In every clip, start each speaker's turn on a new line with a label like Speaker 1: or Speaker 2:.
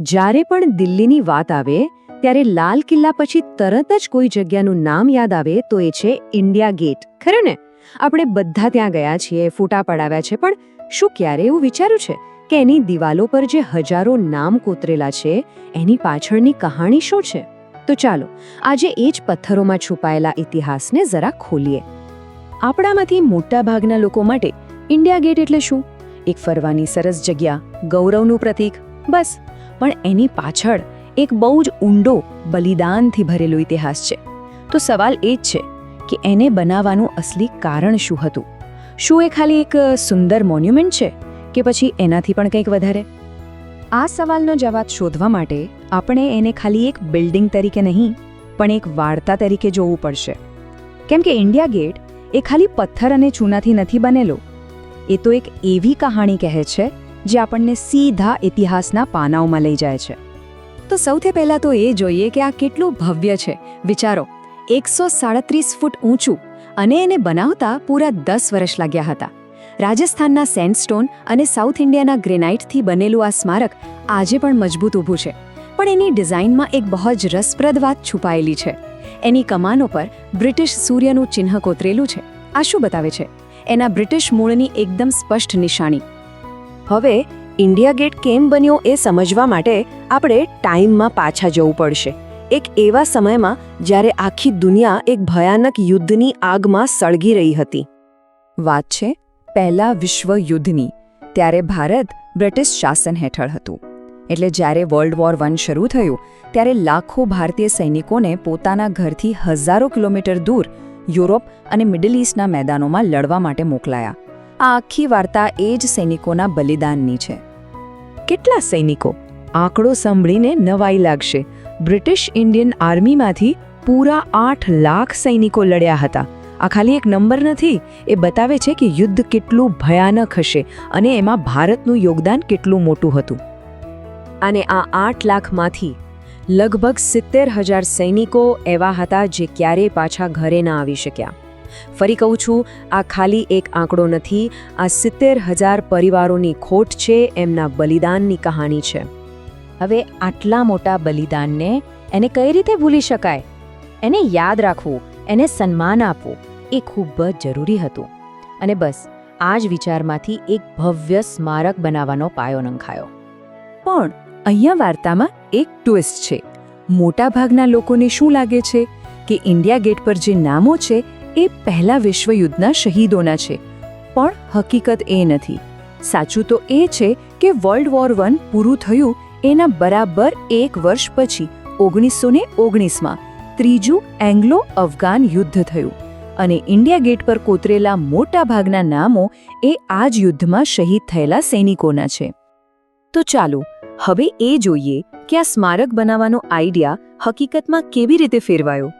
Speaker 1: જ્યારે પણ દિલ્હીની વાત આવે ત્યારે લાલ કિલ્લા પછી તરત જ કોઈ જગ્યાનું નામ યાદ આવે તો એ છે ઇન્ડિયા ગેટ. ખરું ને? આપણે બધા ત્યાં ગયા છીએ, ફોટા પડાવ્યા છે, પણ શું ક્યારે એવું વિચાર્યું છે કે એની દિવાલો પર જે હજારો નામ કોતરેલા છે એની પાછળની કહાણી શું છે? તો ચાલો આજે એ જ પથ્થરોમાં છુપાયેલા ઇતિહાસને જરા ખોલીએ. આપણામાંથી મોટાભાગના લોકો માટે ઇન્ડિયા ગેટ એટલે શું? એક ફરવાની સરસ જગ્યા, ગૌરવનું પ્રતીક, બસ. પણ એની પાછળ એક બહુ જ ઊંડો, બલિદાનથી ભરેલો ઇતિહાસ છે. તો સવાલ એ જ છે કે એને બનાવવાનું અસલી કારણ શું હતું? શું એ ખાલી એક સુંદર મોન્યુમેન્ટ છે કે પછી એનાથી પણ કંઈક વધારે? આ સવાલનો જવાબ શોધવા માટે આપણે એને ખાલી એક બિલ્ડિંગ તરીકે નહીં પણ એક વાર્તા તરીકે જોવું પડશે. કેમ કે ઇન્ડિયા ગેટ એ ખાલી પથ્થર અને ચૂનાથી નથી બનેલો. એ તો એક એવી કહાણી કહે છે જે આપણને સીધા ઇતિહાસના પાનાઓમાં લઈ જાય છે. તો સૌથી પહેલાં તો એ જોઈએ કે આ કેટલું ભવ્ય છે. વિચારો, 137 ફૂટ ઊંચું, અને એને બનાવતા પૂરા 10 વર્ષ લાગ્યા હતા. રાજસ્થાનના સેન્ડસ્ટોન અને સાઉથ ઇન્ડિયાના ગ્રેનાઇટથી બનેલું આ સ્મારક આજે પણ મજબૂત ઊભું છે. પણ એની ડિઝાઇનમાં એક બહુ જ રસપ્રદ વાત છુપાયેલી છે. એની કમાનો પર બ્રિટિશ સૂર્યનું ચિહ્ન કોતરેલું છે. આ શું બતાવે છે? એના બ્રિટિશ મૂળની એકદમ સ્પષ્ટ નિશાની. હવે ઇન્ડિયા ગેટ કેમ બન્યો એ સમજવા માટે આપણે ટાઈમમાં પાછા જવું પડશે. એક એવા સમયમાં જ્યારે આખી દુનિયા એક ભયાનક યુદ્ધની આગમાં સળગી રહી હતી. વાત છે પહેલા વિશ્વયુદ્ધની. ત્યારે ભારત બ્રિટિશ શાસન હેઠળ હતું. એટલે જ્યારે વર્લ્ડ વોર I શરૂ થયું ત્યારે લાખો ભારતીય સૈનિકોને પોતાના ઘરથી હજારો કિલોમીટર દૂર યુરોપ અને મિડલ ઇસ્ટના મેદાનોમાં લડવા માટે મોકલાયા. આ આખી વાર્તા એ જ સૈનિકોના બલિદાનની છે. કેટલા સૈનિકો? આંકડો સાંભળીને નવાઈ લાગશે. બ્રિટિશ ઇન્ડિયન આર્મીમાંથી પૂરા 8 લાખ સૈનિકો લડ્યા હતા. આ ખાલી એક નંબર નથી, એ બતાવે છે કે યુદ્ધ કેટલું ભયાનક હશે અને એમાં ભારતનું યોગદાન કેટલું મોટું હતું. અને આ 8 લાખમાંથી લગભગ 70,000 સૈનિકો એવા હતા જે ક્યારેય પાછા ઘરે ના આવી શક્યા. ફરી કહું છું, આ ખાલી એક આંકડો નથી, આ 70,000 પરિવારોની ખોટ છે, એમના બલિદાનની કહાણી છે. હવે આટલા મોટા બલિદાનને એને કઈ રીતે ભૂલી શકાય? એને યાદ રાખવું, એને સન્માન આપવું એ ખૂબ જ જરૂરી હતું. અને બસ આ જ વિચારમાંથી એક ભવ્ય સ્મારક બનાવવાનો પાયો નંખાયો. પણ અહીંયા વાર્તામાં એક ટ્વિસ્ટ છે. મોટાભાગના લોકોને શું લાગે છે કે ઇન્ડિયા ગેટ પર જે નામો છે એ પહેલા વિશ્વયુદ્ધના શહીદોના છે. પણ હકીકત એ નથી. સાચું તો એ છે કે વર્લ્ડ વોર I પૂરું થયું એના બરાબર 1 વર્ષ પછી 1919માં ત્રીજું એંગ્લો અફઘાન યુદ્ધ થયું. અને ઇન્ડિયા ગેટ પર કોતરેલા મોટા ભાગના નામો એ આ જ યુદ્ધમાં શહીદ થયેલા સૈનિકોના છે. તો ચાલો હવે એ જોઈએ કે આ સ્મારક બનાવવાનો આઈડિયા હકીકતમાં કેવી રીતે ફેરવાયો.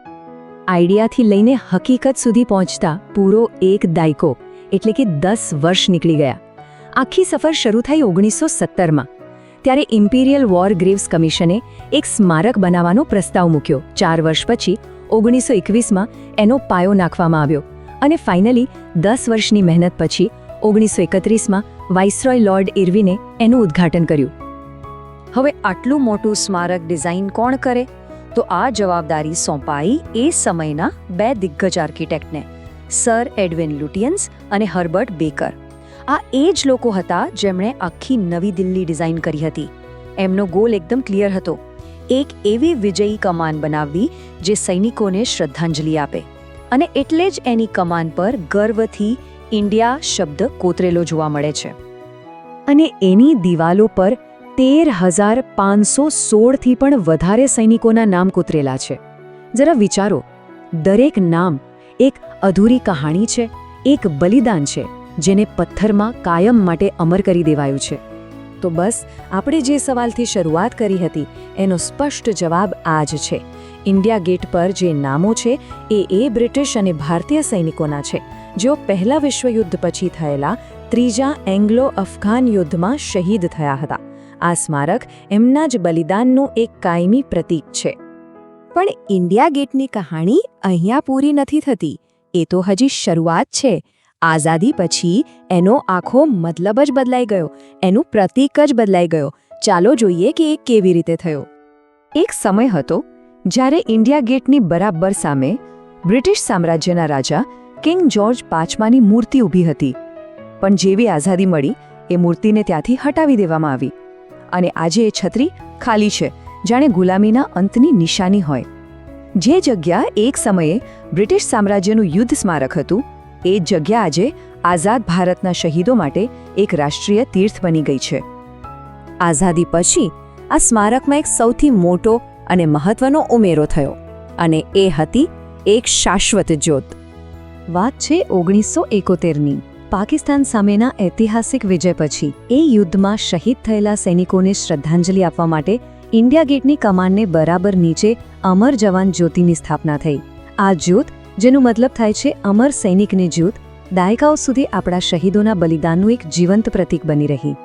Speaker 1: આઈડિયાથી લઈને હકીકત સુધી પહોંચતા પૂરો 1 દાયકો એટલે કે 10 વર્ષ નીકળી ગયા. આખી સફર શરૂ થઈ 1917માં. ત્યારે ઇમ્પિરિયલ વોર ગ્રેવ્સ કમિશને એક સ્મારક બનાવવાનો પ્રસ્તાવ મૂક્યો. 4 વર્ષ પછી 1921માં એનો પાયો નાખવામાં આવ્યો. અને ફાઇનલી 10 વર્ષની મહેનત પછી 1931માં વાઇસરોય લોર્ડ ઇર્વિને એનું ઉદ્ઘાટન કર્યું. હવે આટલું મોટું સ્મારક ડિઝાઇન કોણ કરે? તો આ જવાબદારી સોંપાઈ એ સમયના 2 દિગ્ગજ આર્કિટેક્ટને, સર એડવિન લુટિયન્સ અને હર્બર્ટ બેકર. આ એ જ લોકો હતા જેમણે આખી નવી દિલ્હી ડિઝાઇન કરી હતી. એમનો ગોલ એકદમ ક્લિયર હતો, એક એવી વિજયી કમાન બનાવવી જે સૈનિકોને શ્રદ્ધાંજલિ આપે. અને એટલે જ એની કમાન પર ગર્વથી ઇન્ડિયા શબ્દ કોતરેલો જોવા મળે છે. અને એની દિવાલો પર 13,516થી પણ વધારે સૈનિકોના નામ કોતરેલા છે. જરા વિચારો, દરેક નામ એક અધૂરી કહાણી છે, એક બલિદાન છે જેને પથ્થરમાં કાયમ માટે અમર કરી દેવાયું છે. તો બસ આપણે જે સવાલથી શરૂઆત કરી હતી એનો સ્પષ્ટ જવાબ આ જ છે. ઇન્ડિયા ગેટ પર જે નામો છે એ બ્રિટિશ અને ભારતીય સૈનિકોના છે જેઓ પહેલા વિશ્વયુદ્ધ પછી થયેલા ત્રીજા એંગ્લો અફઘાન યુદ્ધમાં શહીદ થયા હતા. આ સ્મારક એમના જ બલિદાનનું એક કાયમી પ્રતીક છે. પણ ઇન્ડિયા ગેટની કહાણી અહીંયા પૂરી નથી થતી. એ તો હજી શરૂઆત છે. આઝાદી પછી એનો આખો મતલબ જ બદલાઈ ગયો, એનું પ્રતીક જ બદલાઈ ગયો. ચાલો જોઈએ કે એ કેવી રીતે થયો. એક સમય હતો જ્યારે ઇન્ડિયા ગેટની બરાબર સામે બ્રિટિશ સામ્રાજ્યના રાજા કિંગ જ્યોર્જ પાંચમાની મૂર્તિ ઊભી હતી. પણ જેવી આઝાદી મળી એ મૂર્તિને ત્યાંથી હટાવી દેવામાં આવી અને આજે એ છત્રી ખાલી છે, જાણે ગુલામીના અંતની નિશાની હોય. જે જગ્યા એક સમયે બ્રિટિશ સામ્રાજ્યનું યુદ્ધ સ્મારક હતું, એ જ જગ્યા આજે આઝાદ ભારતના શહીદો માટે એક રાષ્ટ્રીય તીર્થ બની ગઈ છે. આઝાદી પછી આ સ્મારકમાં એક સૌથી મોટો અને મહત્વનો ઉમેરો થયો અને એ હતી એક શાશ્વત જ્યોત. વાત છે 1971ની. પાકિસ્તાન સામેના ઐતિહાસિક વિજય પછી એ યુદ્ધમાં શહીદ થયેલા સૈનિકોને શ્રદ્ધાંજલિ આપવા માટે ઇન્ડિયા ગેટની કમાનને બરાબર નીચે અમર જવાન જ્યોતિની સ્થાપના થઈ. આ જ્યોત, જેનું મતલબ થાય છે અમર સૈનિકની જ્યોત, દાયકાઓ સુધી આપણા શહીદોના બલિદાનનું એક જીવંત પ્રતીક બની રહી.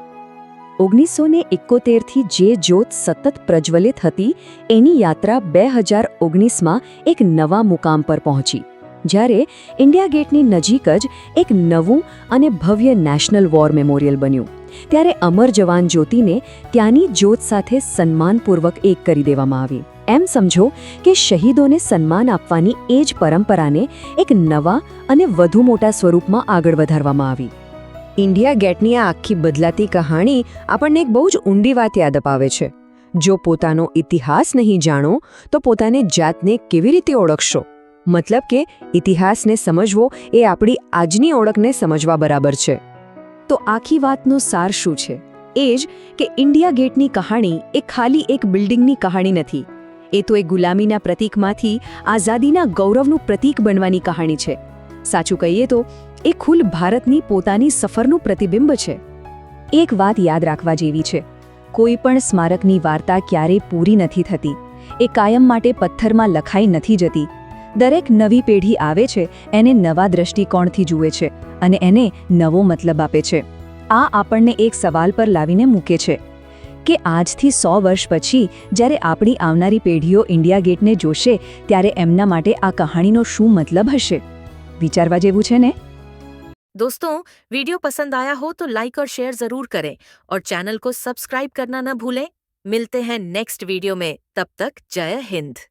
Speaker 1: 1971થી જે જ્યોત સતત પ્રજ્વલિત હતી, એની યાત્રા 2019માં એક નવા મુકામ પર પહોંચી, જ્યારે ઇન્ડિયા ગેટની નજીક જ એક નવું અને ભવ્ય નેશનલ વોર મેમોરિયલ બન્યું. ત્યારે અમર જવાન જ્યોતિને ત્યાંની જ્યોત સાથે સન્માનપૂર્વક એક કરી દેવામાં આવી. એમ સમજો કે શહીદોને સન્માન આપવાની એ જ પરંપરાને એક નવા અને વધુ મોટા સ્વરૂપમાં આગળ વધારવામાં આવી. ઇન્ડિયા ગેટની આ આખી બદલાતી કહાણી આપણને એક બહુ જ ઊંડી વાત યાદ અપાવે છે. જો પોતાનો ઇતિહાસ નહીં જાણો તો પોતાને જાતને કેવી રીતે ઓળખશો? મતલબ કે ઇતિહાસને સમજવો એ આપણી આજની ઓળખને સમજવા બરાબર છે. તો આખી વાતનો સાર શું છે? એ જ કે ઇન્ડિયા ગેટની કહાણી એ ખાલી એક બિલ્ડિંગની કહાણી નથી. એ તો એક ગુલામીના પ્રતીકમાંથી આઝાદીના ગૌરવનું પ્રતીક બનવાની કહાણી છે. સાચું કહીએ તો એ ખુલ્લ ભારતની પોતાની સફરનું પ્રતિબિંબ છે. એક વાત યાદ રાખવા જેવી છે, કોઈ પણ સ્મારકની વાર્તા ક્યારેય પૂરી નથી થતી. એ કાયમ માટે પથ્થરમાં લખાઈ નથી જતી. દરેક નવી પેઢી આવે છે, એને નવા દ્રષ્ટિકોણથી જુએ છે અને એને નવો મતલબ આપે છે. આ આપણને એક સવાલ પર લાવીને મૂકે છે કે આજથી 100 વર્ષ પછી જ્યારે આપણી આવનારી પેઢીઓ ઇન્ડિયા ગેટને જોશે, ત્યારે એમના માટે આ કહાણીનો શું મતલબ હશે? વિચારવા જેવું છે ને?
Speaker 2: दोस्तों, वीडियो पसंद आया हो तो लाइक और शेयर जरूर करें और चैनल को सब्सक्राइब करना न भूलें. मिलते हैं नेक्स्ट वीडियो में. तब तक जय हिंद.